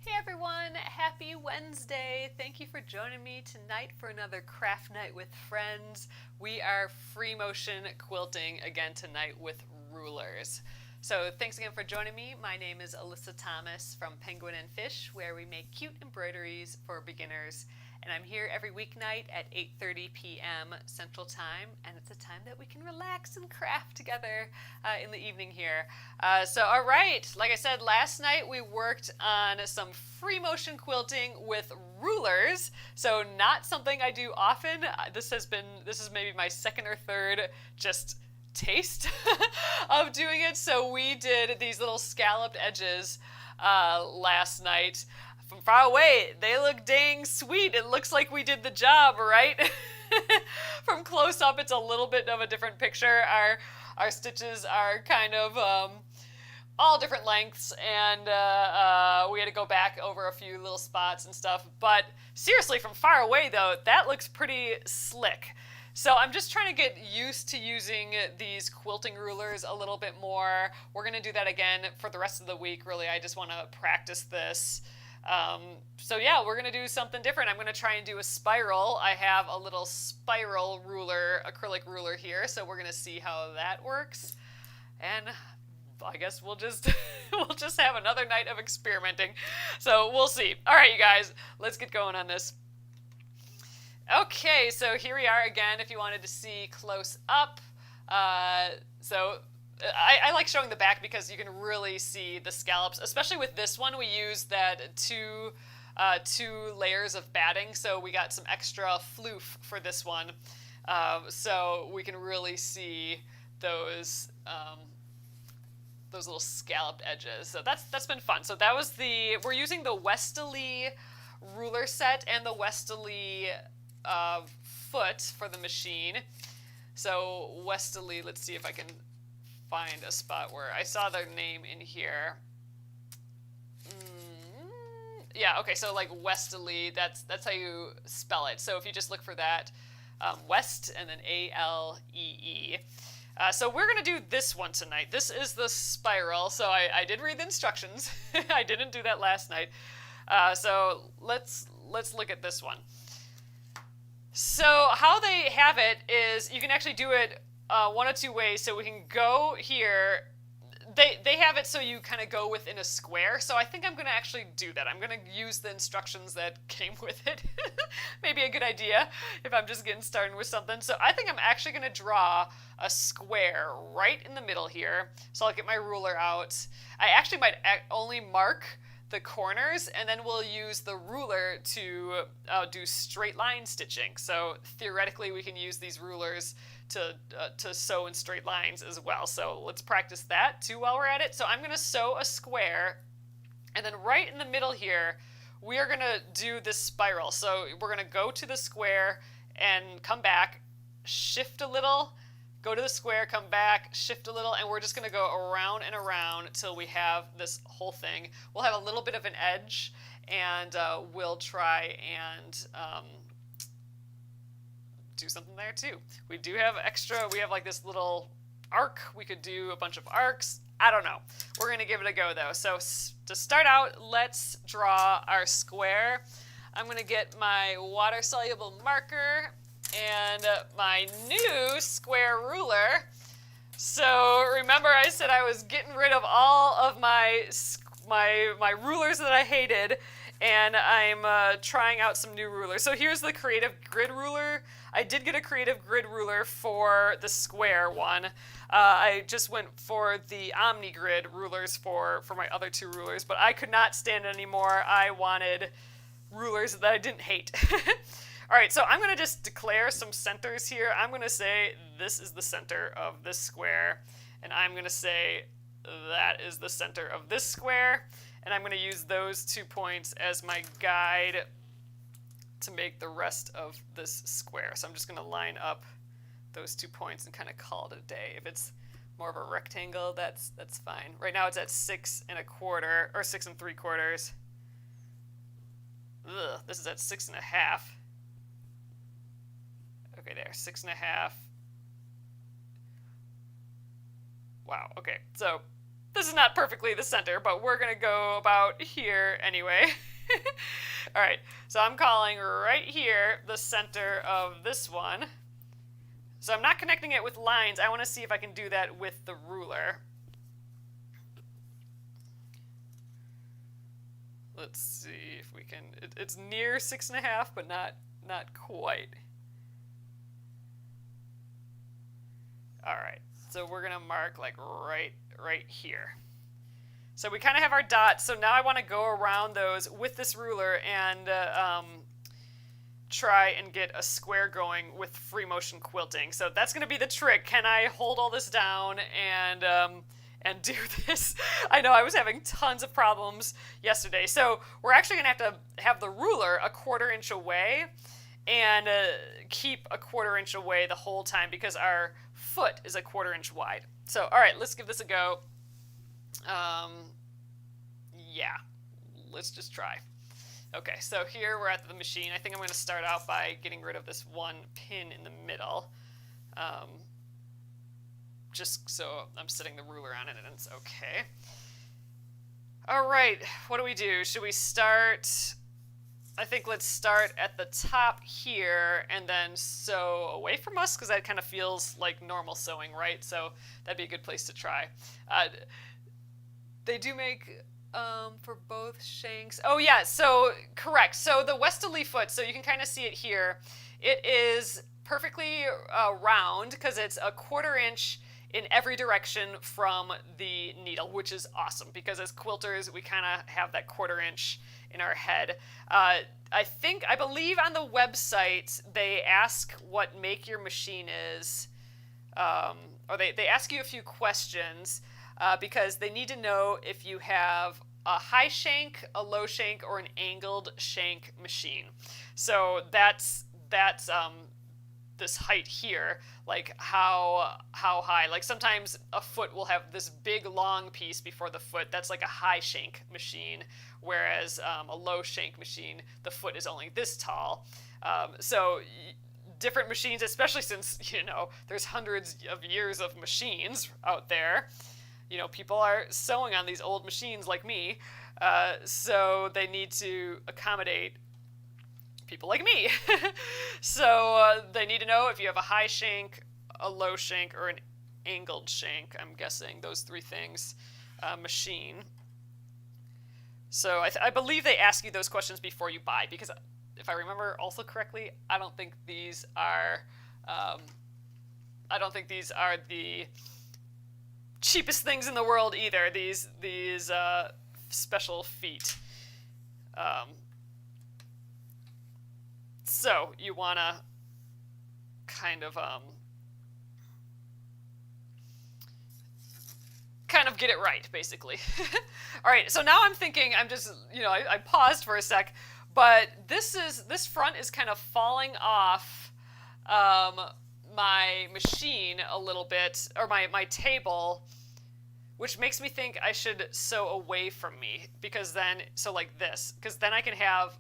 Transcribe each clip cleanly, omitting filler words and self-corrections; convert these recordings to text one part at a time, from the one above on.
Hey everyone, happy Wednesday. Thank you for joining me tonight for another craft night with friends. We are free motion quilting again tonight with rulers. So thanks again for joining me. My name is Alyssa Thomas from Penguin and Fish, where we make cute embroideries for beginners. And I'm here every weeknight at 8:30 p.m. Central Time, and it's a time that we can relax and craft together in the evening here. All right, like I said, last night we worked on some free motion quilting with rulers. So not something I do often. This is maybe my second or third just taste of doing it. So we did these little scalloped edges last night. From far away, they look dang sweet. It looks like we did the job, right? From close up, it's a little bit of a different picture. Our stitches are kind of all different lengths, and we had to go back over a few little spots and stuff. But seriously, from far away, though, that looks pretty slick. So I'm just trying to get used to using these quilting rulers a little bit more. We're going to do that again for the rest of the week, really. I just want to practice this. Yeah, we're going to do something different. I'm going to try and do a spiral. I have a little spiral ruler, acrylic ruler here, so we're going to see how that works. And I guess we'll just we'll just have another night of experimenting. So we'll see. All right, you guys, let's get going on this. Okay, so here we are again if you wanted to see close up. I like showing the back because you can really see the scallops, especially with this one. We used that two layers of batting, so we got some extra floof for this one. So we can really see those little scalloped edges. So that's been fun. So that was we're using the Westerly ruler set and the Westerly foot for the machine. So Westerly, let's see if I can find a spot where I saw their name in here. Yeah, okay, so like Westerly, that's how you spell it. So if you just look for that, West and then A-L-E-E. So we're going to do this one tonight. This is the spiral. So I did read the instructions. I didn't do that last night. So let's look at this one. So how they have it is you can actually do it one of two ways. So we can go here. They have it so you kind of go within a square. So I think I'm going to actually do that. I'm going to use the instructions that came with it. Maybe a good idea if I'm just getting started with something. So I think I'm actually going to draw a square right in the middle here. So I'll get my ruler out. I actually might only mark the corners, and then we'll use the ruler to do straight line stitching. So theoretically, we can use these rulers to sew in straight lines as well. So let's practice that too while we're at it. So I'm going to sew a square, and then right in the middle here, we are going to do this spiral. So we're going to go to the square and come back, shift a little, go to the square, come back, shift a little, and we're just going to go around and around till we have this whole thing. We'll have a little bit of an edge, and we'll try and do something there too. We do have we have like this little arc. We could do a bunch of arcs. I don't know. We're going to give it a go though. So to start out, let's draw our square. I'm going to get my water-soluble marker and my new square ruler. So remember I said I was getting rid of all of my rulers that I hated, and I'm trying out some new rulers. So here's the Creative Grid ruler. I did get a Creative Grid ruler for the square one. I just went for the Omni Grid rulers for my other two rulers, but I could not stand it anymore. I wanted rulers that I didn't hate. All right, so I'm going to just declare some centers here. I'm going to say this is the center of this square, and I'm going to say that is the center of this square, and I'm going to use those 2 points as my guide to make the rest of this square. So I'm just going to line up those 2 points and kind of call it a day. If it's more of a rectangle, that's fine. Right now it's at 6 1/4 or 6 3/4. This is at 6 1/2. Okay, there, 6 1/2. Wow, okay, so this is not perfectly the center, but we're going to go about here anyway. All right, so I'm calling right here the center of this one. So I'm not connecting it with lines. I want to see if I can do that with the ruler. Let's see if we can. It's near 6.5, but not quite. All right, so we're gonna mark like right here. So we kind of have our dots. So now I want to go around those with this ruler and try and get a square going with free motion quilting. So that's going to be the trick. Can I hold all this down and do this? I know I was having tons of problems yesterday. So we're actually going to have the ruler a 1/4 inch away and keep a 1/4 inch away the whole time because our foot is a 1/4 inch wide. So, all right, let's give this a go. Yeah, let's just try. Okay, so here we're at the machine. I think I'm going to start out by getting rid of this one pin in the middle. Just so I'm setting the ruler on it and it's okay. All right, what do we do? Should we start? I think let's start at the top here and then sew away from us because that kind of feels like normal sewing, right? So that'd be a good place to try. They do make for both shanks. Oh yeah, so correct. So the westerly foot, so you can kind of see it here. It is perfectly round because it's a 1/4 inch in every direction from the needle, which is awesome because as quilters, we kind of have that 1/4 inch in our head. I believe on the website, they ask what make your machine is, or they ask you a few questions because they need to know if you have a high shank, a low shank, or an angled shank machine. So that's this height here, like how high. Like sometimes a foot will have this big long piece before the foot. That's like a high shank machine, whereas a low shank machine, the foot is only this tall. So different machines, especially since, there's hundreds of years of machines out there. People are sewing on these old machines like me, so they need to accommodate people like me. So they need to know if you have a high shank, a low shank, or an angled shank. I'm guessing those 3 things. Machine. So I believe they ask you those questions before you buy, because if I remember also correctly, I don't think these are the cheapest things in the world either. These special feet. So you want to kind of get it right, basically. All right, so now I'm thinking, I paused for a sec, but this front is kind of falling off my machine a little bit, or my table, which makes me think I should sew away from me, because then I can have,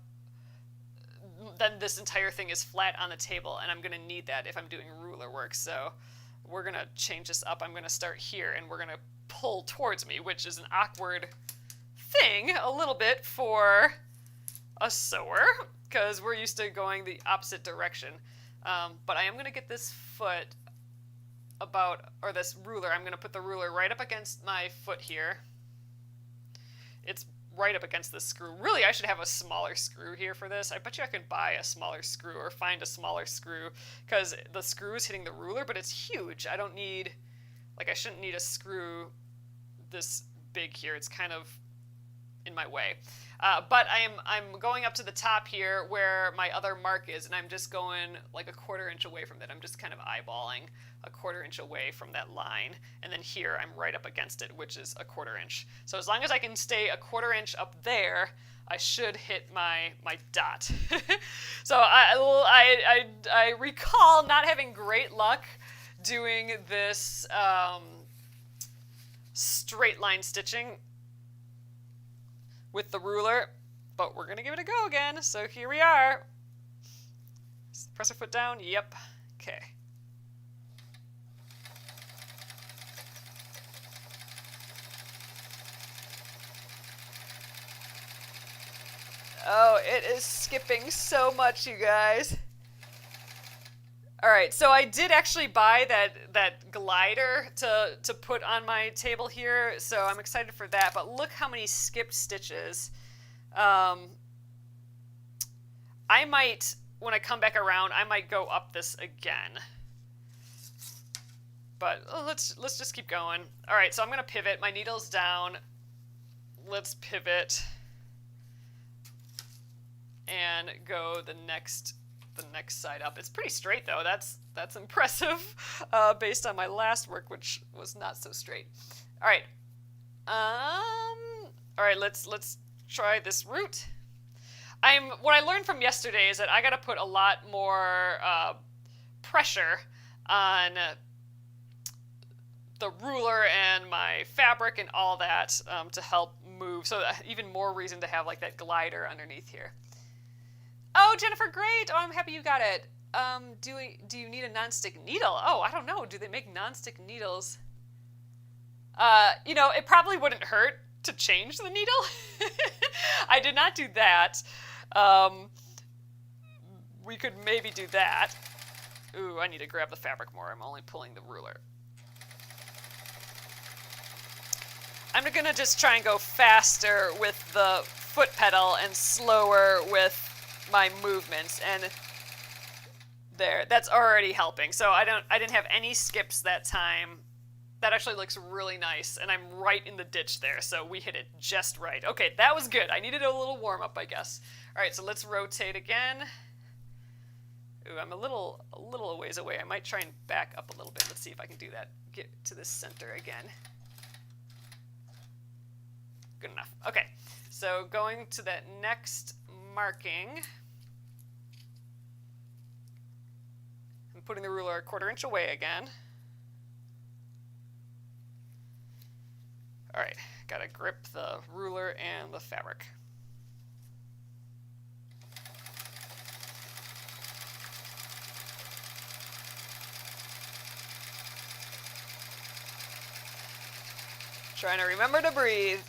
then this entire thing is flat on the table, and I'm going to need that if I'm doing ruler work. So we're going to change this up. I'm going to start here, and we're going to pull towards me, which is an awkward thing a little bit for a sewer, because we're used to going the opposite direction. But I am going to get this foot this ruler, I'm going to put the ruler right up against my foot here. It's right up against the screw. Really, I should have a smaller screw here for this. I bet you I could buy a smaller screw or find a smaller screw, because the screw is hitting the ruler, but it's huge. I shouldn't need a screw this big here. It's kind of in my way. But I'm going up to the top here where my other mark is, and I'm just going like a 1/4 inch away from that. I'm just kind of eyeballing a 1/4 inch away from that line, and then here I'm right up against it, which is a 1/4 inch. So as long as I can stay a 1/4 inch up there, I should hit my dot. So I recall not having great luck doing this straight line stitching with the ruler, but we're gonna give it a go again. So here we are. Press our foot down. Yep. Okay. It is skipping so much, you guys. All right, so I did actually buy that glider to put on my table here, so I'm excited for that. But look how many skipped stitches. I might, when I come back around, I might go up this again. But let's just keep going. All right, so I'm gonna pivot. My needle's down. Let's pivot and go the next side up. It's pretty straight though. That's impressive based on my last work, which was not so straight. All right. All right. Let's try this root. What I learned from yesterday is that I got to put a lot more pressure on the ruler and my fabric and all that to help move. So even more reason to have like that glider underneath here. Oh, Jennifer, great. Oh, I'm happy you got it. Do you need a nonstick needle? Oh, I don't know. Do they make nonstick needles? It probably wouldn't hurt to change the needle. I did not do that. We could maybe do that. Ooh, I need to grab the fabric more. I'm only pulling the ruler. I'm gonna just try and go faster with the foot pedal and slower with my movements, and there, that's already helping. So I didn't have any skips that time. That actually looks really nice, and I'm right in the ditch there, so we hit it just right. Okay, that was good. I needed a little warm up, I guess. All right, so let's rotate again. Ooh, I'm a little ways away. I might try and back up a little bit. Let's see if I can do that. Get to the center again. Good enough. Okay, so going to that next marking. I'm putting the ruler 1/4 inch away again. All right, gotta grip the ruler and the fabric. Trying to remember to breathe.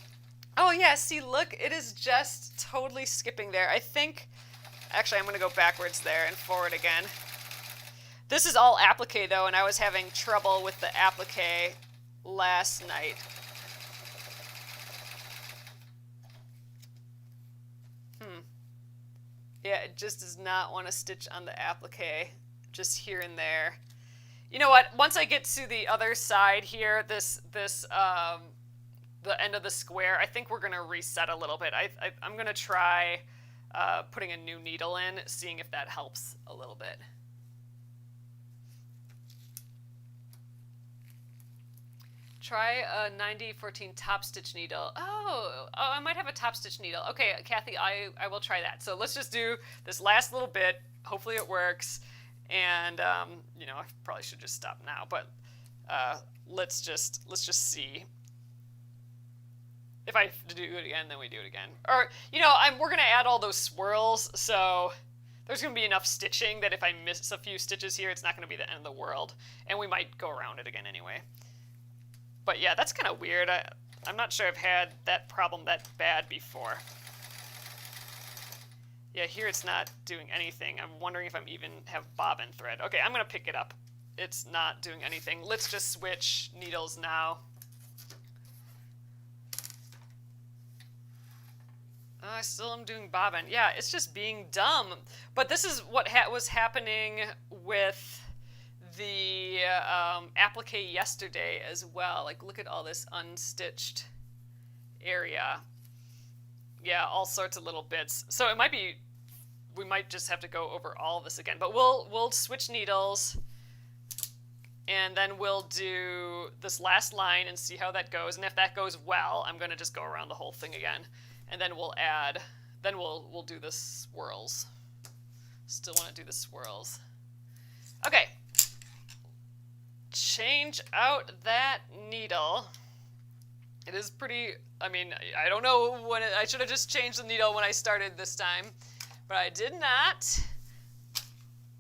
Oh yeah, see, look, it is just totally skipping there. I think, actually, I'm gonna go backwards there and forward again. This is all applique though, and I was having trouble with the applique last night. Yeah, it just does not want to stitch on the applique, just here and there. You know what? Once I get to the other side here, the end of the square, I think we're gonna reset a little bit. I'm gonna try putting a new needle in, seeing if that helps a little bit. Try a 9014 top stitch needle. Oh, I might have a top stitch needle. Okay, Kathy, I will try that. So let's just do this last little bit. Hopefully it works. And I probably should just stop now, but let's just see. If I do it again, then we do it again. Or, we're gonna add all those swirls, so there's gonna be enough stitching that if I miss a few stitches here, it's not gonna be the end of the world. And we might go around it again anyway. But yeah, that's kind of weird. I'm not sure I've had that problem that bad before. Yeah, here it's not doing anything. I'm wondering if I'm even have bobbin thread. Okay, I'm gonna pick it up. It's not doing anything. Let's just switch needles now. I still am doing bobbin. Yeah, it's just being dumb. But this is what was happening with the applique yesterday as well. Like, look at all this unstitched area. Yeah, all sorts of little bits. So it might be, we might just have to go over all of this again. But we'll switch needles, and then we'll do this last line and see how that goes. And if that goes well, I'm gonna just go around the whole thing again. And then we'll do the swirls. Still want to do the swirls. Okay. Change out that needle. It is pretty, I don't know when I should have just changed the needle when I started this time, but I did not.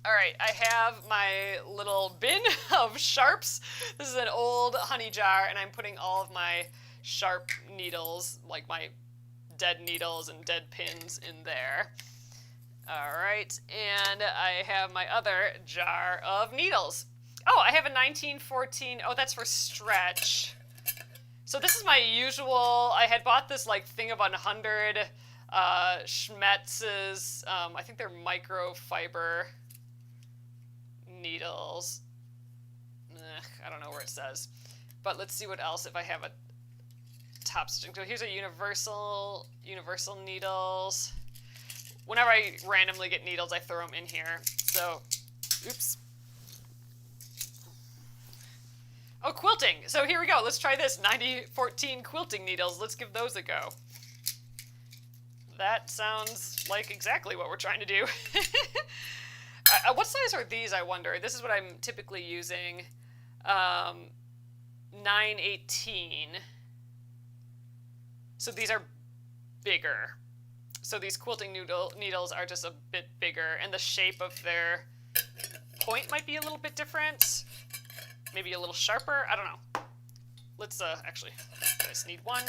All right, I have my little bin of sharps. This is an old honey jar, and I'm putting all of my sharp needles, like my dead needles and dead pins, in there. All right, and I have my other jar of needles. Oh, I have a 1914. Oh, that's for stretch. So this is my usual. I had bought this like thing of 100 Schmetz's. I think they're microfiber needles. I don't know where it says, but let's see what else if I have a top stitching. So here's a universal needles. Whenever I randomly get needles, I throw them in here. So, oops. Oh, quilting. So here we go. Let's try this. 9014 quilting needles. Let's give those a go. That sounds like exactly what we're trying to do. What size are these, I wonder? This is what I'm typically using. 918. So these are bigger. So these quilting needles are just a bit bigger, and the shape of their point might be a little bit different. Maybe a little sharper. I don't know. Let's actually, I just need one.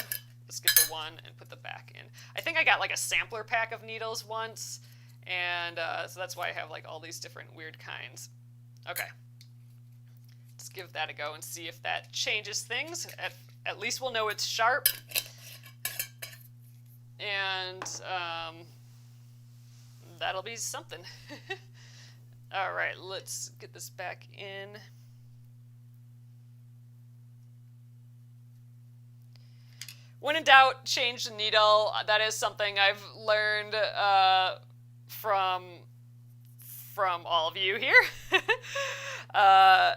Let's get the one and put the back in. I think I got like a sampler pack of needles once, and so that's why I have like all these different weird kinds. Okay. Let's give that a go and see if that changes things. At least we'll know it's sharp. And that'll be something. All right, let's get this back in. When in doubt, change the needle. That is something I've learned from all of you here. I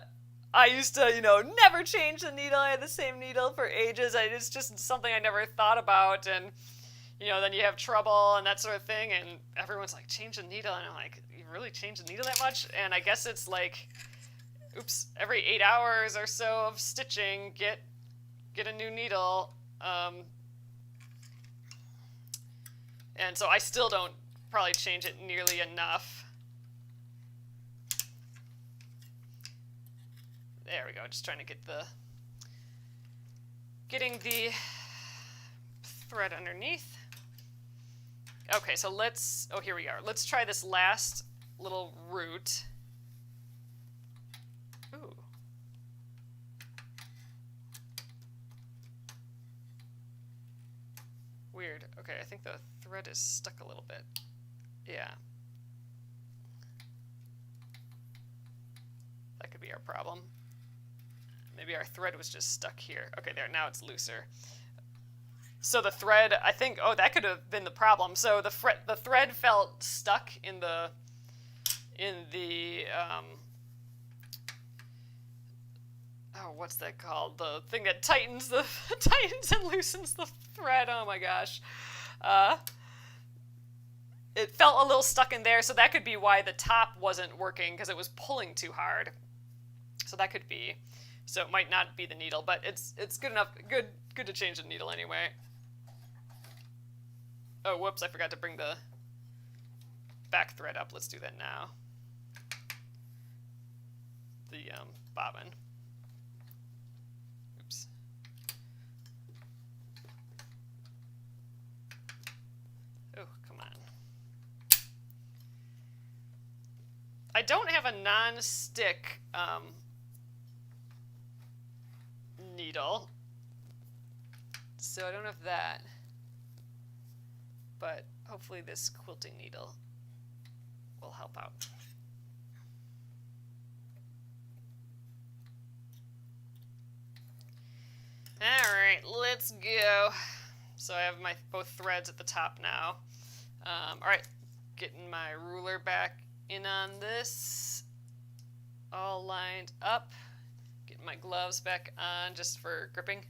used to, never change the needle. I had the same needle for ages. It's just something I never thought about, and then you have trouble and that sort of thing, and everyone's like, change the needle, and I'm like, you really change the needle that much? And I guess it's like, oops, every 8 hours or so of stitching, get a new needle. And so I still don't probably change it nearly enough. There we go, just trying to getting the thread underneath. Okay, so here we are. Let's try this last little root. Ooh. Weird. Okay, I think the thread is stuck a little bit. Yeah. That could be our problem. Maybe our thread was just stuck here. Okay, there, now it's looser. So the thread, I think, that could have been the problem. So the thread felt stuck in the what's that called? The thing that tightens and loosens the thread. Oh my gosh. It felt a little stuck in there, so that could be why the top wasn't working, because it was pulling too hard. So that could be. So it might not be the needle, but it's good enough. Good to change the needle anyway. Oh, whoops, I forgot to bring the back thread up. Let's do that now. The bobbin. Oops. Oh, come on. I don't have a non-stick needle, so I don't have that. But hopefully this quilting needle will help out. All right, let's go. So I have my both threads at the top now. All right, getting my ruler back in on this, all lined up. Getting my gloves back on just for gripping.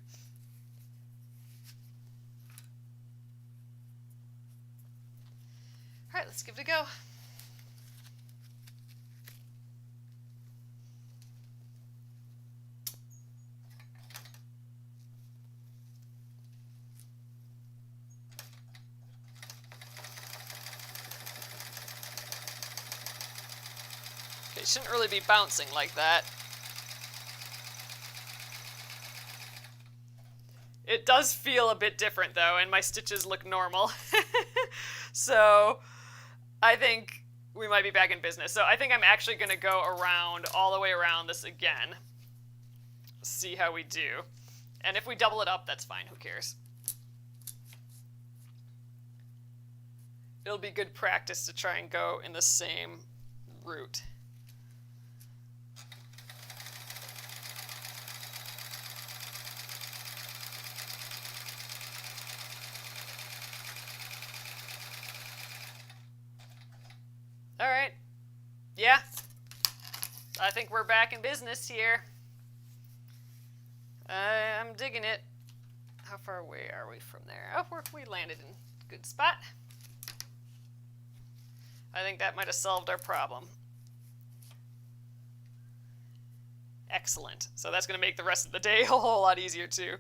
All right, let's give it a go. Okay, it shouldn't really be bouncing like that. It does feel a bit different though, and my stitches look normal. So I think we might be back in business. So I think I'm actually going to go around, all the way around this again. See how we do. And if we double it up, that's fine. Who cares? It'll be good practice to try and go in the same route. All right. Yeah. I think we're back in business here. I'm digging it. How far away are we from there? Oh, we landed in a good spot. I think that might have solved our problem. Excellent. So that's going to make the rest of the day a whole lot easier too.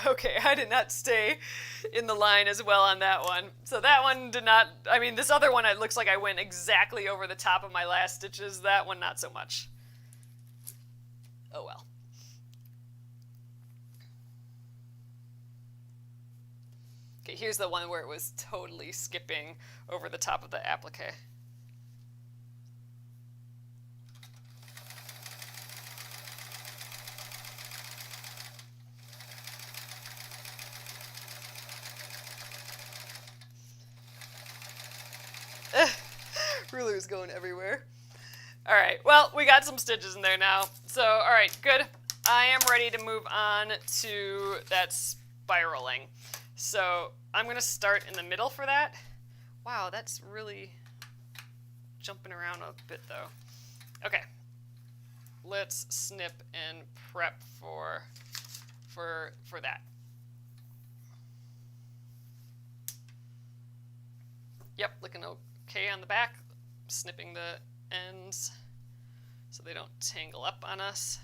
Okay, I did not stay in the line as well on that one. So that one did not, I mean, this other one, it looks like I went exactly over the top of my last stitches. That one, not so much. Oh well. Okay, here's the one where it was totally skipping over the top of the applique. Ruler's going everywhere. All right, well, we got some stitches in there now. So, all right, good. I am ready to move on to that spiraling. So I'm going to start in the middle for that. Wow, that's really jumping around a bit, though. Okay, let's snip and prep for that. Yep, looking okay on the back. Snipping the ends so they don't tangle up on us.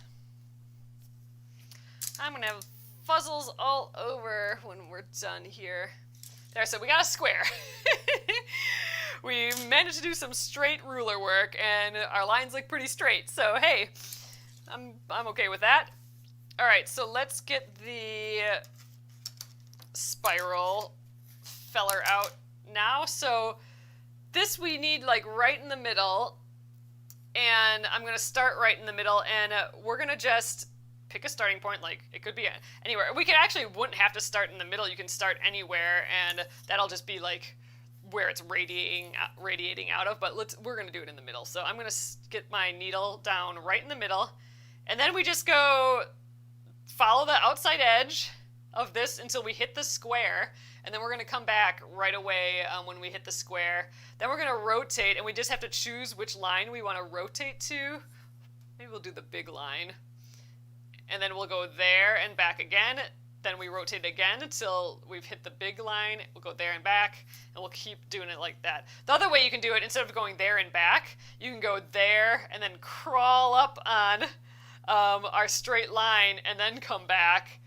I'm gonna have fuzzles all over when we're done here. There, so we got a square. We managed to do some straight ruler work and our lines look pretty straight, so hey, I'm okay with that. All right, so let's get the spiral feller out now. So this we need like right in the middle, and I'm going to start right in the middle, and we're going to just pick a starting point. Like, it could be anywhere. We can actually wouldn't have to start in the middle. You can start anywhere, and that'll just be like where it's radiating out of, but we're going to do it in the middle. So I'm going to get my needle down right in the middle, and then we just go follow the outside edge of this until we hit the square, and then we're going to come back right away when we hit the square. Then we're going to rotate, and we just have to choose which line we want to rotate to. Maybe we'll do the big line. And then we'll go there and back again. Then we rotate again until we've hit the big line. We'll go there and back, and we'll keep doing it like that. The other way you can do it, instead of going there and back, you can go there and then crawl up on our straight line and then come back,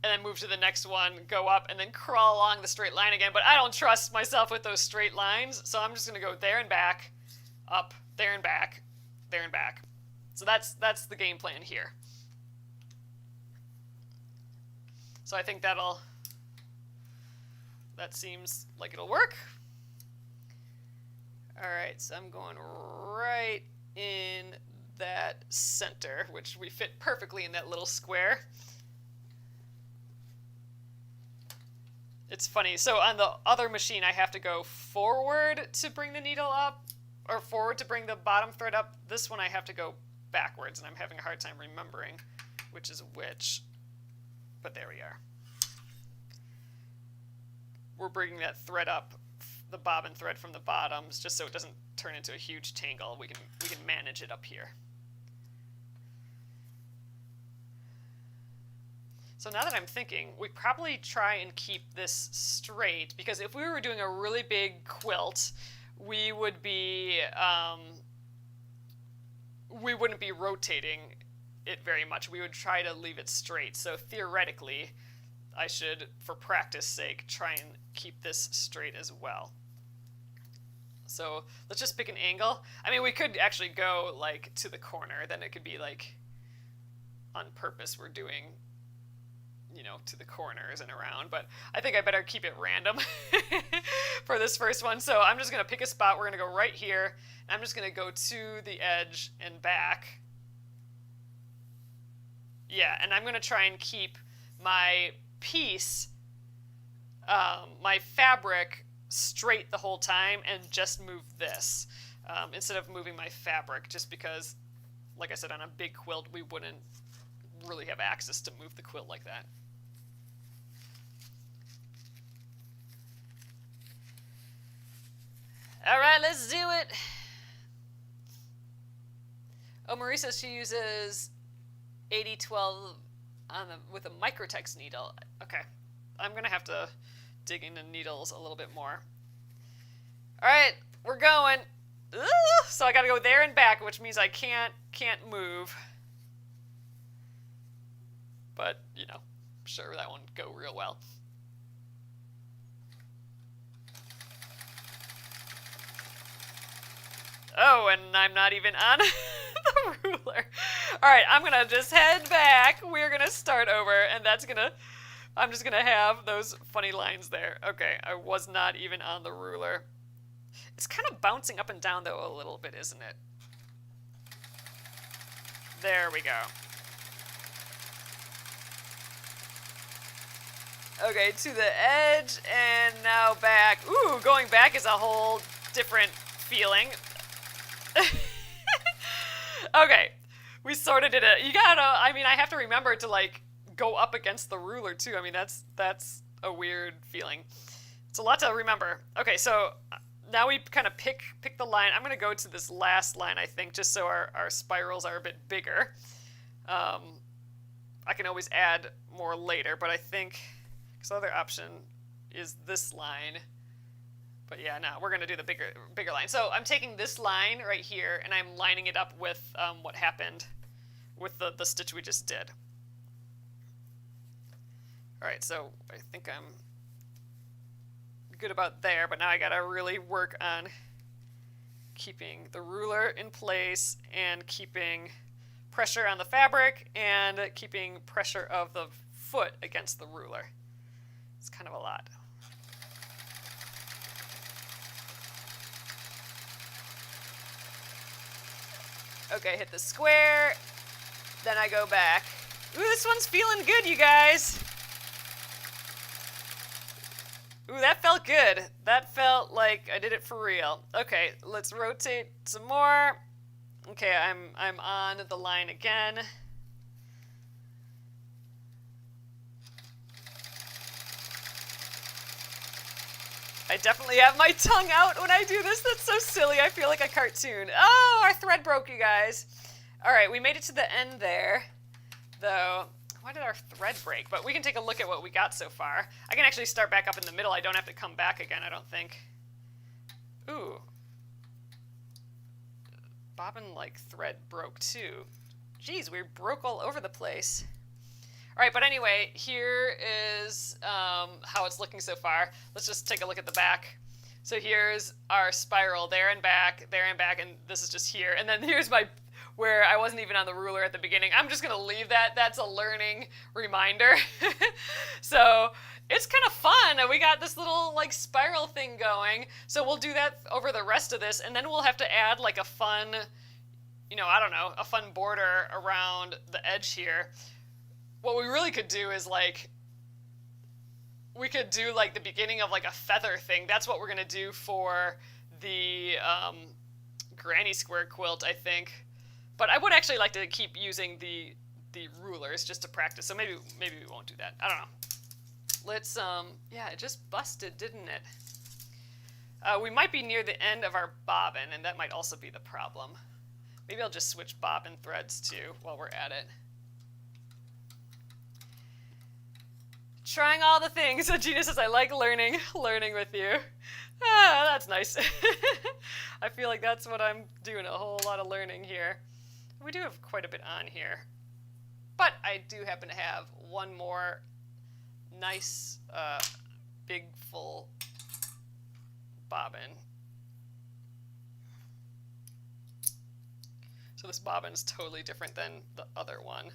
and then move to the next one, go up, and then crawl along the straight line again. But I don't trust myself with those straight lines, so I'm just going to go there and back, up, there and back, there and back. So that's the game plan here. So I think that seems like it'll work. All right, so I'm going right in that center, which we fit perfectly in that little square. It's funny, so on the other machine I have to go forward to bring the needle up, or forward to bring the bottom thread up. This one I have to go backwards, and I'm having a hard time remembering which is which, but there we are. We're bringing that thread up, the bobbin thread from the bottoms, just so it doesn't turn into a huge tangle. We can manage it up here. So now that I'm thinking, we probably try and keep this straight, because if we were doing a really big quilt, we wouldn't be rotating it very much. We would try to leave it straight. So theoretically, I should, for practice sake, try and keep this straight as well. So let's just pick an angle. I mean, we could actually go like to the corner. Then it could be like on purpose we're doing, to the corners and around. But I think I better keep it random for this first one. So I'm just going to pick a spot. We're going to go right here. And I'm just going to go to the edge and back. Yeah, and I'm going to try and keep my piece, my fabric, straight the whole time and just move this instead of moving my fabric, just because, like I said, on a big quilt we wouldn't really have access to move the quilt like that. All right, let's do it. Oh, Marie says she uses 8012 with a microtex needle. Okay, I'm gonna have to dig into needles a little bit more. All right, we're going. So I gotta go there and back, which means I can't move. But I'm sure that won't go real well. Oh, and I'm not even on the ruler. All right, I'm gonna just head back. We're gonna start over, and I'm just gonna have those funny lines there. Okay, I was not even on the ruler. It's kind of bouncing up and down though a little bit, isn't it? There we go. Okay, to the edge, and now back. Ooh, going back is a whole different feeling. Okay, we sorted it out. I have to remember to like go up against the ruler too. I mean, that's a weird feeling. It's a lot to remember. Okay, so now we kind of pick the line. I'm gonna go to this last line, I think, just so our spirals are a bit bigger. I can always add more later, but I think the other option is this line. But yeah, no, we're gonna do the bigger line. So I'm taking this line right here and I'm lining it up with what happened with the stitch we just did. All right, so I think I'm good about there, but now I gotta really work on keeping the ruler in place and keeping pressure on the fabric and keeping pressure of the foot against the ruler. It's kind of a lot. Okay, hit the square, then I go back. Ooh, this one's feeling good, you guys. Ooh, that felt good. That felt like I did it for real. Okay, let's rotate some more. Okay, I'm on the line again. I definitely have my tongue out when I do this. That's so silly. I feel like a cartoon. Oh, our thread broke, you guys. All right, we made it to the end there, though. Why did our thread break? But we can take a look at what we got so far. I can actually start back up in the middle. I don't have to come back again, I don't think. Ooh. Bobbin, thread broke, too. Geez, we broke all over the place. All right, but anyway, here is how it's looking so far. Let's just take a look at the back. So here's our spiral there and back, and this is just here. And then here's where I wasn't even on the ruler at the beginning. I'm just gonna leave that. That's a learning reminder. So it's kind of fun. We got this little spiral thing going. So we'll do that over the rest of this, and then we'll have to add a fun, I don't know, a fun border around the edge here. What we really could do is we could do the beginning of a feather thing. That's what we're gonna do for the granny square quilt, I think. But I would actually like to keep using the rulers just to practice. So maybe we won't do that. I don't know. Let's yeah, it just busted, didn't it? We might be near the end of our bobbin, and that might also be the problem. Maybe I'll just switch bobbin threads too while we're at it. Trying all the things. So Gina says, I like learning with you. Ah, that's nice. I feel like that's what I'm doing, a whole lot of learning here. We do have quite a bit on here. But I do happen to have one more nice, big, full bobbin. So this bobbin is totally different than the other one.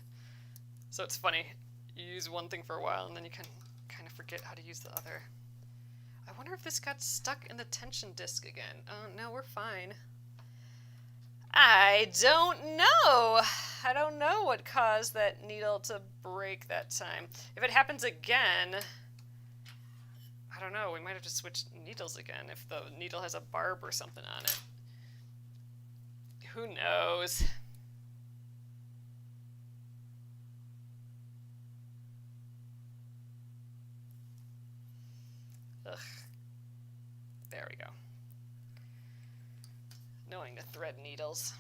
So it's funny, you use one thing for a while and then you can kind of forget how to use the other. I wonder if this got stuck in the tension disc again. Oh, no, we're fine. I don't know. I don't know what caused that needle to break that time. If it happens again, I don't know, we might have to switch needles again if the needle has a barb or something on it. Who knows? Ugh. There we go. Knowing to thread needles.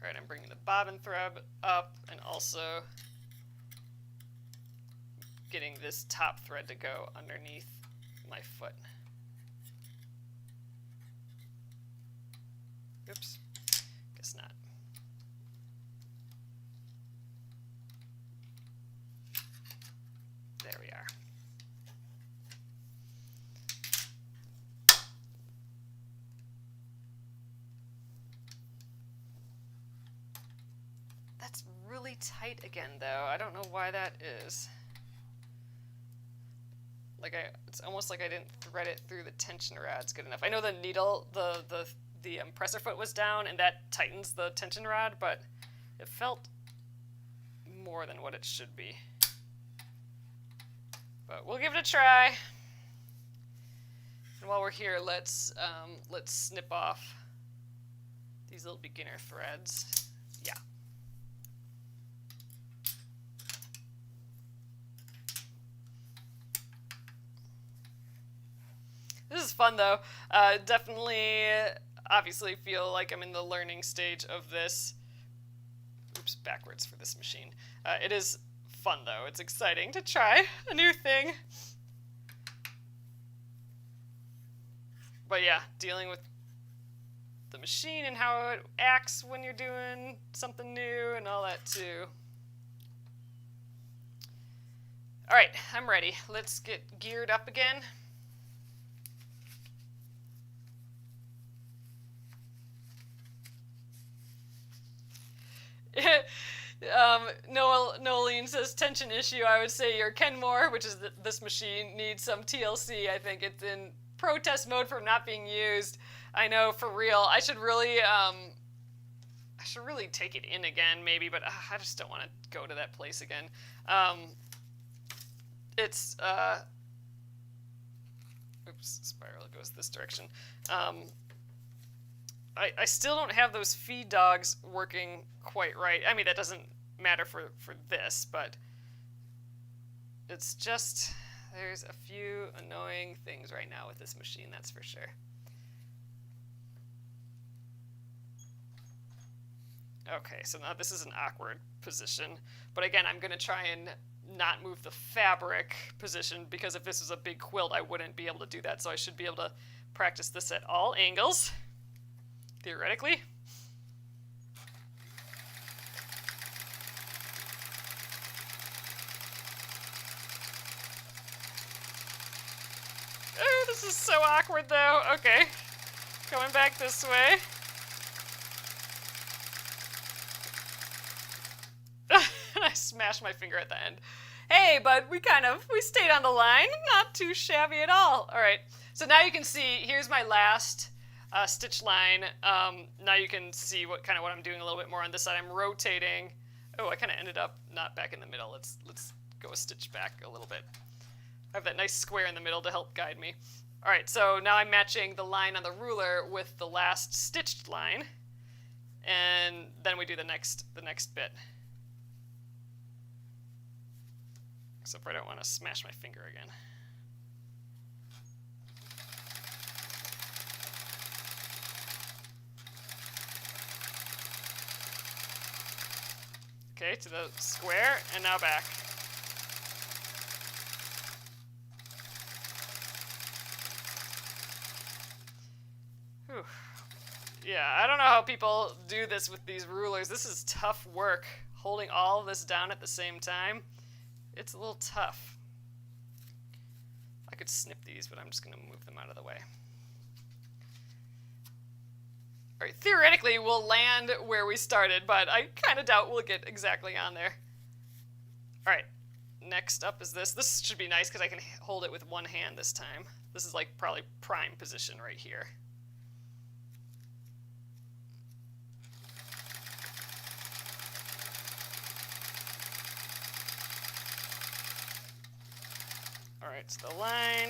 All right, I'm bringing the bobbin thread up and also getting this top thread to go underneath my foot. Oops, guess not. There we are. That's really tight again, though. I don't know why that is. Like it's almost like I didn't thread it through the tension rods good enough. I know the needle, the presser foot was down, and that tightens the tension rod, but it felt more than what it should be. But we'll give it a try. And while we're here, let's snip off these little beginner threads. Yeah. This is fun, though. Definitely, obviously feel like I'm in the learning stage of this. Oops, backwards for this machine. It is fun, though. It's exciting to try a new thing. But yeah, dealing with the machine and how it acts when you're doing something new and all that, too. All right, I'm ready. Let's get geared up again. Nolene says tension issue. I would say your Kenmore, which is this machine, needs some TLC. I think it's in protest mode for not being used. I know, for real. I should really take it in again, maybe, but I just don't want to go to that place again. It's oops, spiral goes this direction. I still don't have those feed dogs working quite right. I mean, that doesn't matter for this, but it's just, there's a few annoying things right now with this machine, that's for sure. Okay, so now this is an awkward position, but again, I'm going to try and not move the fabric position, because if this was a big quilt, I wouldn't be able to do that, so I should be able to practice this at all angles. Theoretically. Oh, this is so awkward, though. Okay. Going back this way. And I smashed my finger at the end. Hey, but we stayed on the line. Not too shabby at all. All right. So now you can see, here's my last stitch line. Now you can see what I'm doing a little bit more on this side. I'm rotating. Oh, I kind of ended up not back in the middle. Let's go a stitch back a little bit. I have that nice square in the middle to help guide me. All right, so now I'm matching the line on the ruler with the last stitched line, and then we do the next bit. Except for I don't want to smash my finger again. Okay, to the square, and now back. Whew. Yeah, I don't know how people do this with these rulers. This is tough work, holding all of this down at the same time. It's a little tough. I could snip these, but I'm just going to move them out of the way. All right, theoretically, we'll land where we started, but I kind of doubt we'll get exactly on there. All right, next up is this. This should be nice because I can hold it with one hand this time. This is like probably prime position right here. All right, so the line.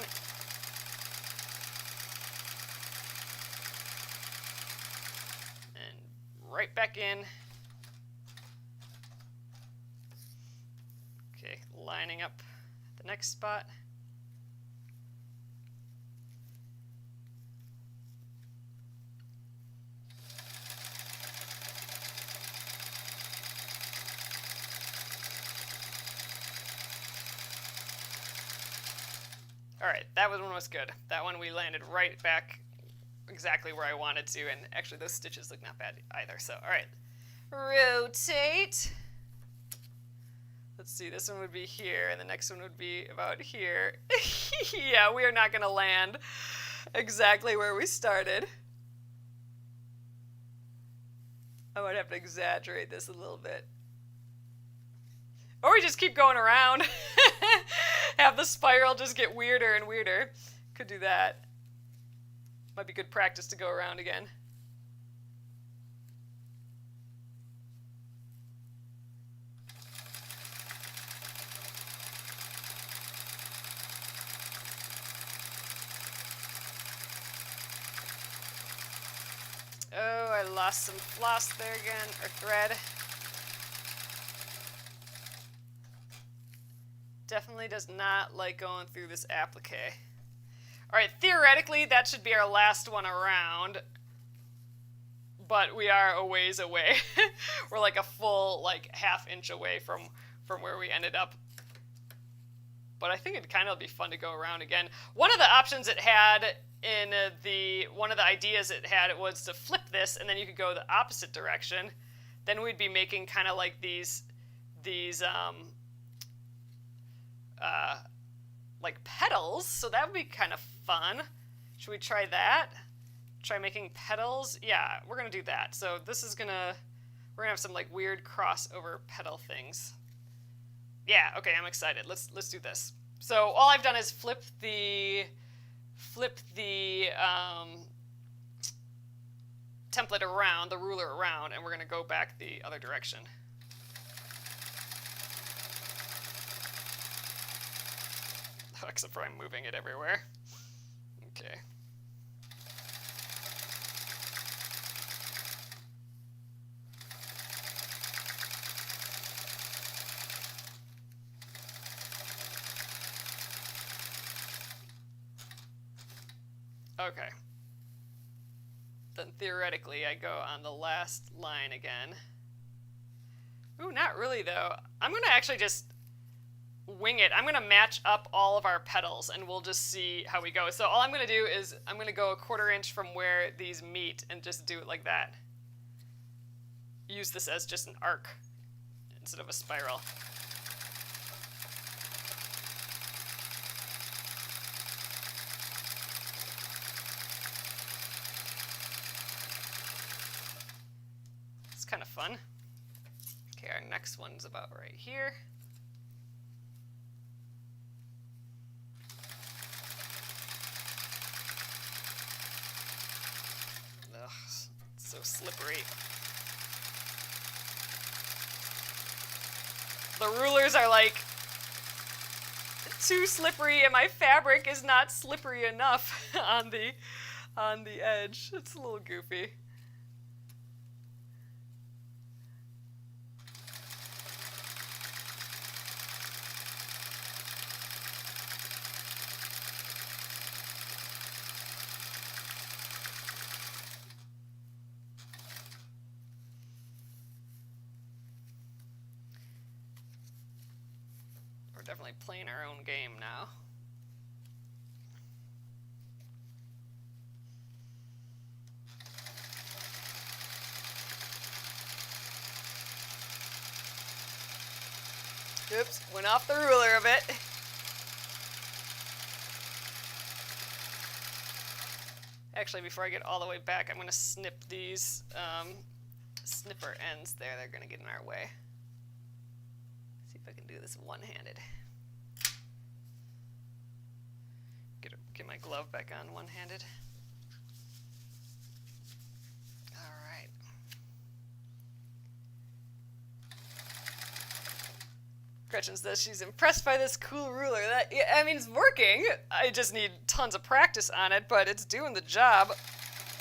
And right back in. Okay, lining up the next spot. All right, that one was good. That one we landed right back exactly where I wanted to, and actually those stitches look not bad either. So, all right, rotate. Let's see, this one would be here, and the next one would be about here. Yeah, we are not going to land exactly where we started. I might have to exaggerate this a little bit. Or we just keep going around. Have the spiral just get weirder and weirder. Could do that. Might be good practice to go around again. Oh, I lost some floss there again, or thread. Definitely does not like going through this applique. All right, theoretically, that should be our last one around, but we are a ways away. We're like a full, like, half-inch away from where we ended up. But I think it'd kind of be fun to go around again. One of the options it had in one of the ideas it had was to flip this, and then you could go the opposite direction. Then we'd be making kind of like these like petals, so that would be kind of fun. Should we try that? Try making petals? Yeah, we're gonna do that. So this is we're gonna have some like weird crossover petal things. Yeah, okay, I'm excited. Let's do this. So all I've done is flip the template around, the ruler around, and we're gonna go back the other direction. Except for I'm moving it everywhere. Okay. Okay. Then theoretically I go on the last line again. Ooh, not really though. I'm gonna actually just wing it. I'm going to match up all of our petals and we'll just see how we go. So all I'm going to do is I'm going to go 1/4 inch from where these meet and just do it like that. Use this as just an arc instead of a spiral. It's kind of fun. Okay, our next one's about right here. So slippery. The rulers are like too slippery and my fabric is not slippery enough on the edge. It's a little goofy. Definitely playing our own game now. Oops, went off the ruler a bit. Actually, before I get all the way back, I'm going to snip these snipper ends there. They're going to get in our way. See if I can do this one-handed. Get my glove back on one-handed. All right. Gretchen says she's impressed by this cool ruler. I mean, it's working. I just need tons of practice on it, but it's doing the job.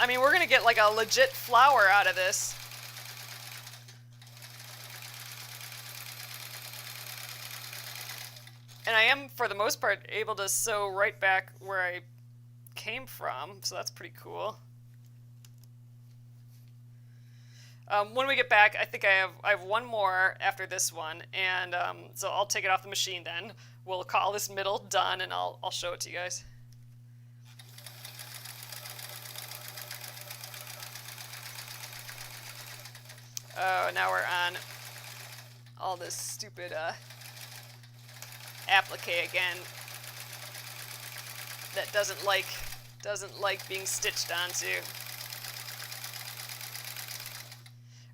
I mean, we're going to get like a legit flower out of this. And I am, for the most part, able to sew right back where I came from, so that's pretty cool. When we get back, I think I have one more after this one, and so I'll take it off the machine then. We'll call this middle done, and I'll show it to you guys. Oh, now we're on all this stupid applique again that doesn't like being stitched onto.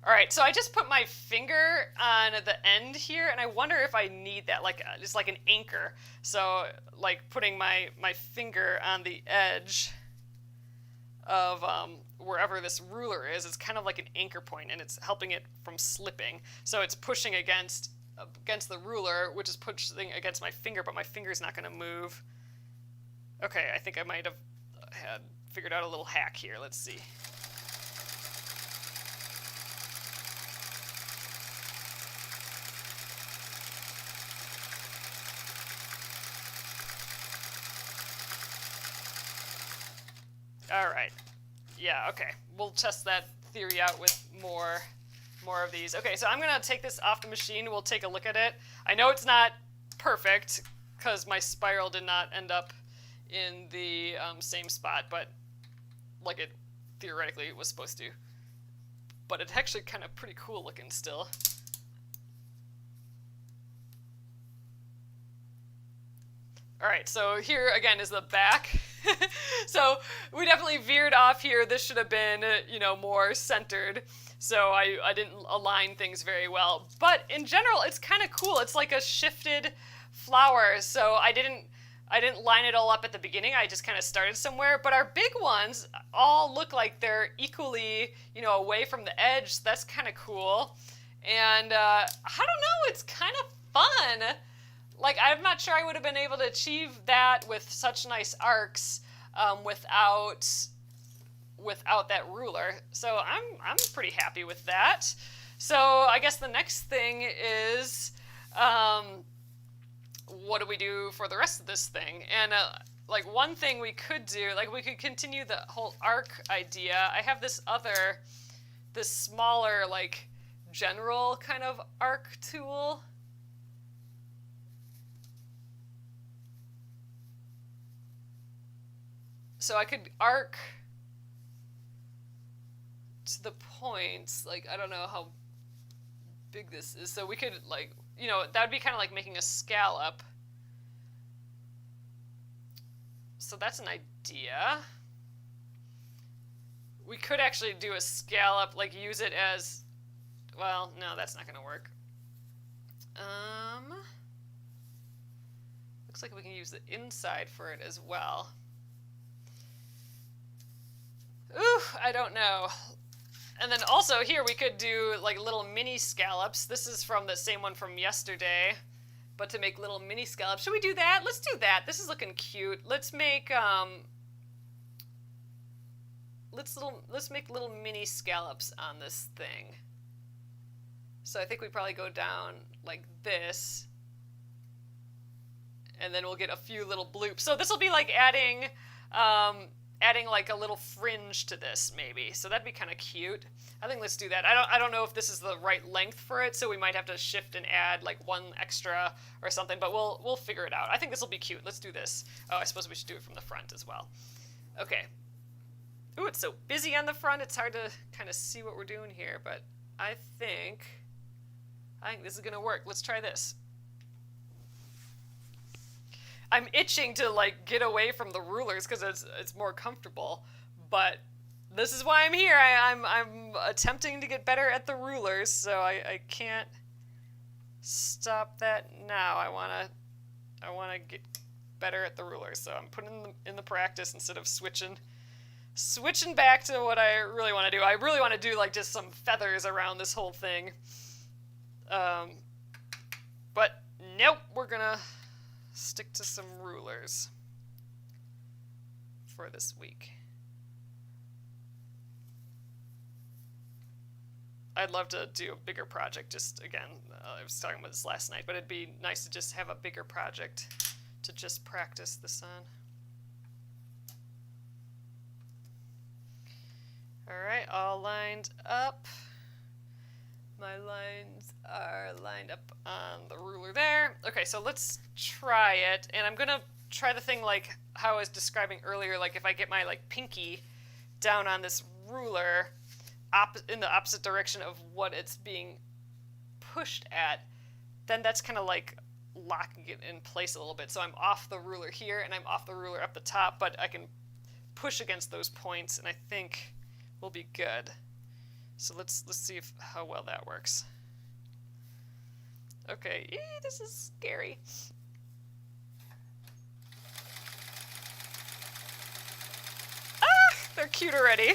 All right, so I just put my finger on the end here, and I wonder if I need that, like just like an anchor. So like putting my finger on the edge of wherever this ruler is, it's kind of like an anchor point, and it's helping it from slipping. So it's pushing against the ruler, which is pushing against my finger, but my finger's not going to move. Okay, I think I might have had figured out a little hack here. Let's see. All right. Yeah, okay. We'll test that theory out with more of these. Okay, so I'm going to take this off the machine. We'll take a look at it. I know it's not perfect because my spiral did not end up in the same spot, but like it theoretically was supposed to. But it's actually kind of pretty cool looking still. All right, so here again is the back. So we definitely veered off here. This should have been, more centered. So I didn't align things very well. But in general, it's kind of cool. It's like a shifted flower. So I didn't line it all up at the beginning. I just kind of started somewhere. But our big ones all look like they're equally, away from the edge. So that's kind of cool. And I don't know, it's kind of fun. Like, I'm not sure I would have been able to achieve that with such nice arcs without that ruler. So I'm pretty happy with that. So I guess the next thing is, what do we do for the rest of this thing? And like one thing we could do, like we could continue the whole arc idea. I have this smaller, like general kind of arc tool. So I could arc to the points, like, I don't know how big this is. So we could, like, that would be kind of like making a scallop. So that's an idea. We could actually do a scallop, like use it as, well, no, that's not going to work. Looks like we can use the inside for it as well. Ooh, I don't know. And then also here we could do like little mini scallops. This is from the same one from yesterday, but to make little mini scallops. Should we do that? Let's do that. This is looking cute. Let's make let's make little mini scallops on this thing. So I think we probably go down like this, and then we'll get a few little bloops. So this will be like adding like a little fringe to this maybe. So that'd be kind of cute. I think let's do that. I don't know if this is the right length for it, so we might have to shift and add like one extra or something, but we'll figure it out. I think this will be cute. Let's do this. Oh, I suppose we should do it from the front as well. Okay. Ooh, it's so busy on the front. It's hard to kind of see what we're doing here, but I think this is going to work. Let's try this. I'm itching to like get away from the rulers because it's more comfortable, But this is why I'm here. I'm attempting to get better at the rulers, so I can't stop that now. I wanna get better at the rulers, so I'm putting in the practice instead of switching back to what I really want to do. I really want to do like just some feathers around this whole thing. But nope, we're gonna stick to some rulers for this week. I'd love to do a bigger project, just again, I was talking about this last night, but it'd be nice to just have a bigger project to just practice this on. Alright, all lined up. My lines are lined up on the ruler there. Okay, so let's try it, and I'm gonna try the thing like how I was describing earlier, like if I get my like pinky down on this ruler in the opposite direction of what it's being pushed at, then that's kind of like locking it in place a little bit. So I'm off the ruler here and I'm off the ruler up the top, but I can push against those points and I think we'll be good. So let's see how well that works. Okay, this is scary. Ah, they're cute already.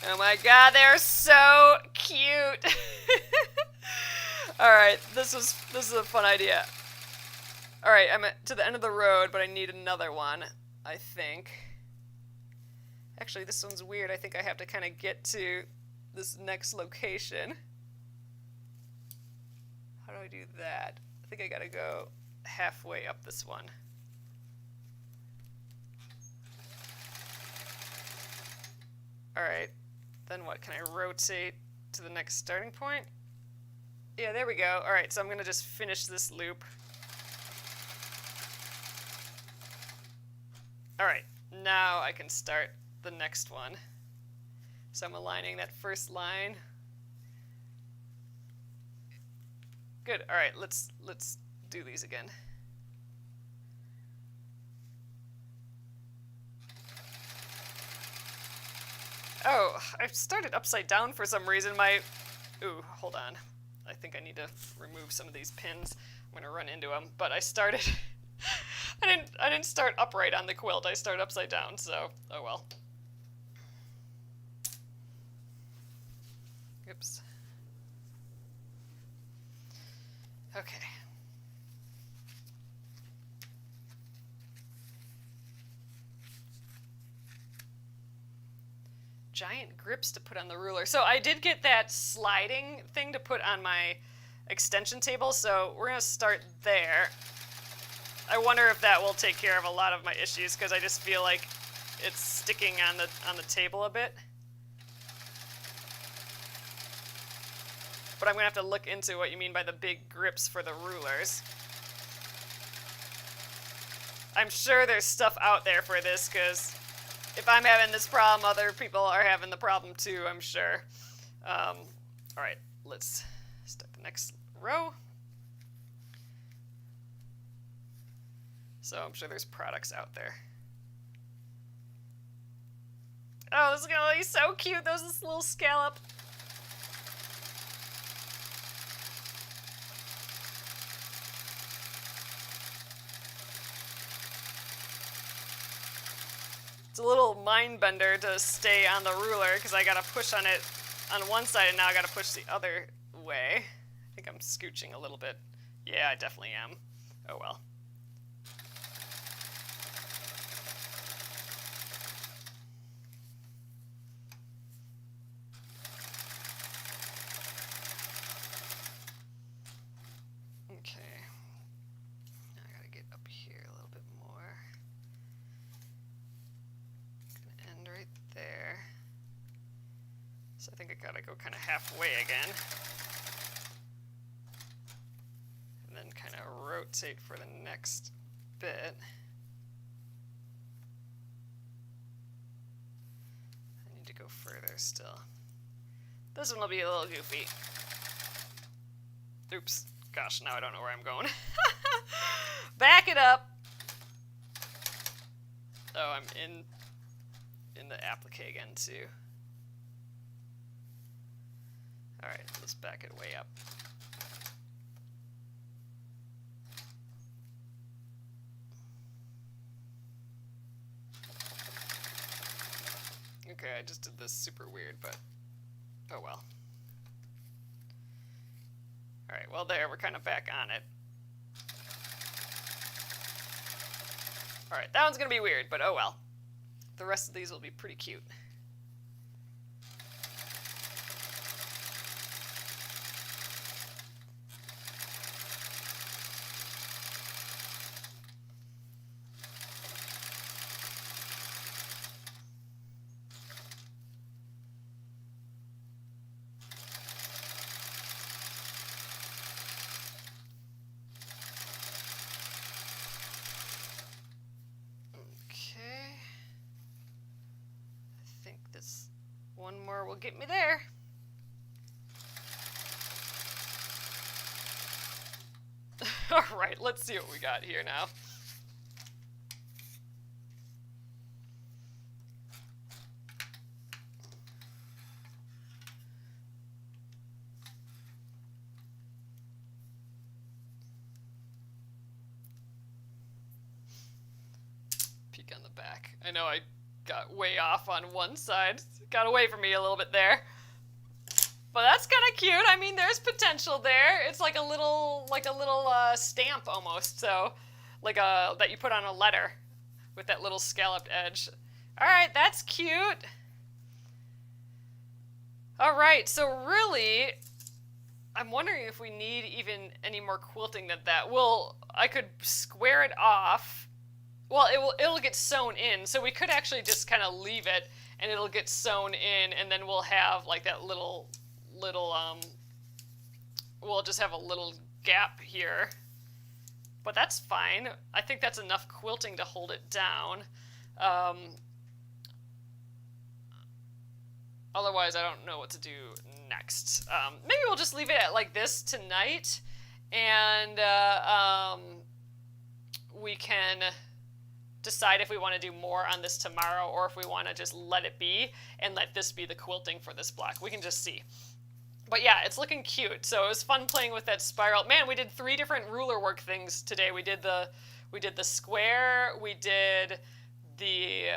Oh my god, they're so cute. Alright, this is a fun idea. Alright, I'm to the end of the road, but I need another one, I think. Actually, this one's weird. I think I have to kind of get to this next location. How do I do that? I think I gotta go halfway up this one. Alright, then what? Can I rotate to the next starting point? Yeah, there we go. Alright, so I'm gonna just finish this loop. Alright, now I can start the next one. So I'm aligning that first line. Good. Alright, let's do these again. Oh, I started upside down for some reason. Ooh, hold on. I think I need to remove some of these pins. I'm gonna run into them. But I started. I didn't start upright on the quilt. I started upside down. So, oh well. Oops. Okay. Giant grips to put on the ruler. So I did get that sliding thing to put on my extension table, so we're gonna start there. I wonder if that will take care of a lot of my issues, because I just feel like it's sticking on the table a bit. But I'm gonna have to look into what you mean by the big grips for the rulers. I'm sure there's stuff out there for this, because if I'm having this problem, other people are having the problem too, I'm sure. Alright, let's start the next row. So I'm sure there's products out there. Oh, this is gonna be so cute. There's this little scallop. It's a little mind bender to stay on the ruler because I gotta push on it on one side and now I gotta push the other way. I think I'm scooching a little bit. Yeah, I definitely am. Oh well. Okay. Now I gotta get up here a little bit more. End right there. So I think I gotta go kind of halfway again. And then kind of rotate for the next bit. I need to go further still. This one will be a little goofy. Oops. Gosh, now I don't know where I'm going. Back it up. Oh, I'm in the applique again, too. Alright, let's back it way up. Okay, I just did this super weird, but oh well. Alright, well there, we're kind of back on it. Alright, that one's gonna be weird, but oh well. The rest of these will be pretty cute. One more will get me there. Alright, let's see what we got here now. Peek on the back. I know I got way off on one side. Got away from me a little bit there. But that's kind of cute. I mean, there's potential there. It's like a little stamp almost. So, like that you put on a letter with that little scalloped edge. All right, that's cute. All right, so really, I'm wondering if we need even any more quilting than that. Well, I could square it off. Well, it'll get sewn in, so we could actually just kind of leave it, and it'll get sewn in, and then we'll have like that little we'll just have a little gap here. But that's fine. I think that's enough quilting to hold it down. Otherwise, I don't know what to do next. Maybe we'll just leave it at like this tonight, and we can decide if we want to do more on this tomorrow or if we want to just let it be and let this be the quilting for this block. We can just see. But yeah, it's looking cute. So it was fun playing with that spiral. Man, we did 3 different ruler work things today. We did the square, we did the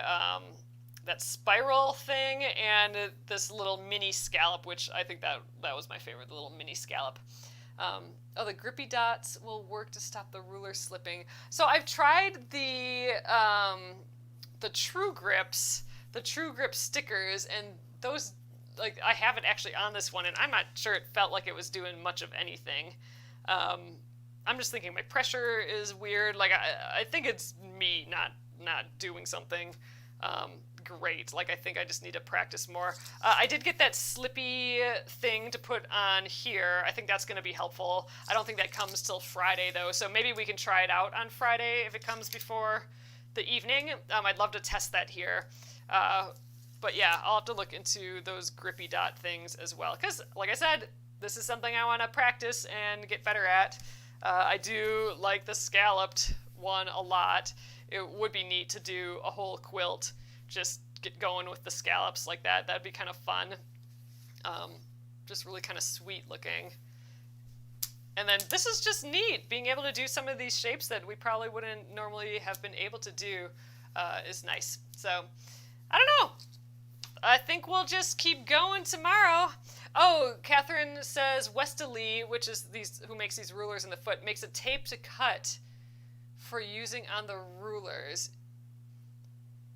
that spiral thing, and this little mini scallop, which I think that was my favorite, the little mini scallop. Oh, the grippy dots will work to stop the ruler slipping. So I've tried the True Grips, the True Grip stickers, and those, like, I have it actually on this one, and I'm not sure it felt like it was doing much of anything. I'm just thinking my pressure is weird. Like, I think it's me not doing something great. Like, I think I just need to practice more. I did get that slippy thing to put on here. I think that's going to be helpful. I don't think that comes till Friday, though, so maybe we can try it out on Friday if it comes before the evening. I'd love to test that here. But yeah, I'll have to look into those grippy dot things as well, because, like I said, this is something I want to practice and get better at. I do like the scalloped one a lot. It would be neat to do a whole quilt, just get going with the scallops like that. That'd be kind of fun. Just really kind of sweet looking. And then this is just neat. Being able to do some of these shapes that we probably wouldn't normally have been able to do is nice. So, I don't know. I think we'll just keep going tomorrow. Oh, Catherine says Westerly, which is who makes these rulers in the foot, makes a tape to cut for using on the rulers.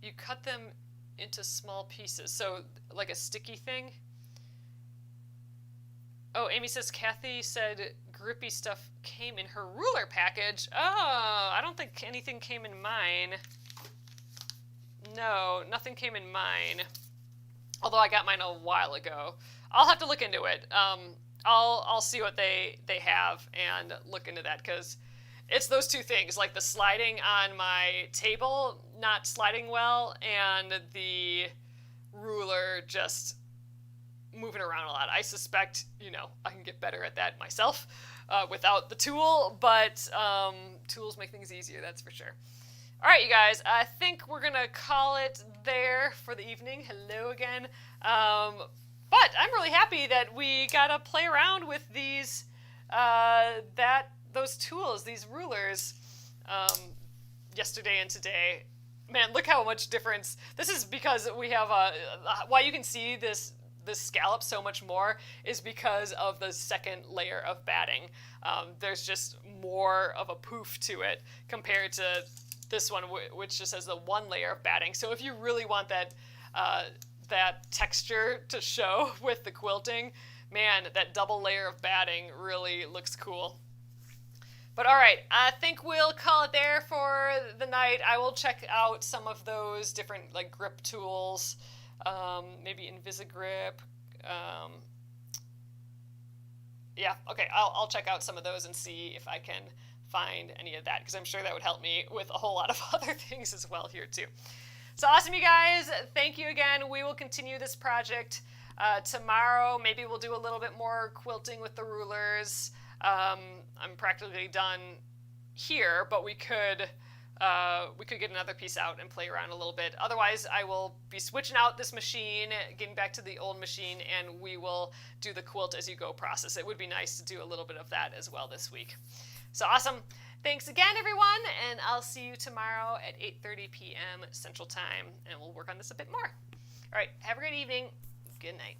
You cut them into small pieces, so like a sticky thing. Oh, Amy says Kathy said grippy stuff came in her ruler package. Oh, I don't think anything came in mine. No, nothing came in mine. Although I got mine a while ago. I'll have to look into it. I'll see what they have and look into that, because it's those two things, like the sliding on my table not sliding well, and the ruler just moving around a lot. I suspect, I can get better at that myself without the tool, but tools make things easier, that's for sure. All right, you guys, I think we're going to call it there for the evening. Hello again. But I'm really happy that we got to play around with these, those tools, these rulers, yesterday and today. Man, look how much difference. This is because we have why you can see this scallop so much more is because of the second layer of batting. There's just more of a poof to it compared to this one, which just has the one layer of batting. So if you really want that texture to show with the quilting, man, that double layer of batting really looks cool. But all right, I think we'll call it there for the night. I will check out some of those different grip tools, maybe Invisigrip. Yeah, okay, I'll check out some of those and see if I can find any of that, because I'm sure that would help me with a whole lot of other things as well here too. So awesome, you guys. Thank you again. We will continue this project tomorrow. Maybe we'll do a little bit more quilting with the rulers. I'm practically done here, but we could get another piece out and play around a little bit. Otherwise, I will be switching out this machine, getting back to the old machine, and we will do the quilt-as-you-go process. It would be nice to do a little bit of that as well this week. So awesome. Thanks again, everyone, and I'll see you tomorrow at 8:30 p.m. Central Time, and we'll work on this a bit more. All right, have a great evening. Good night.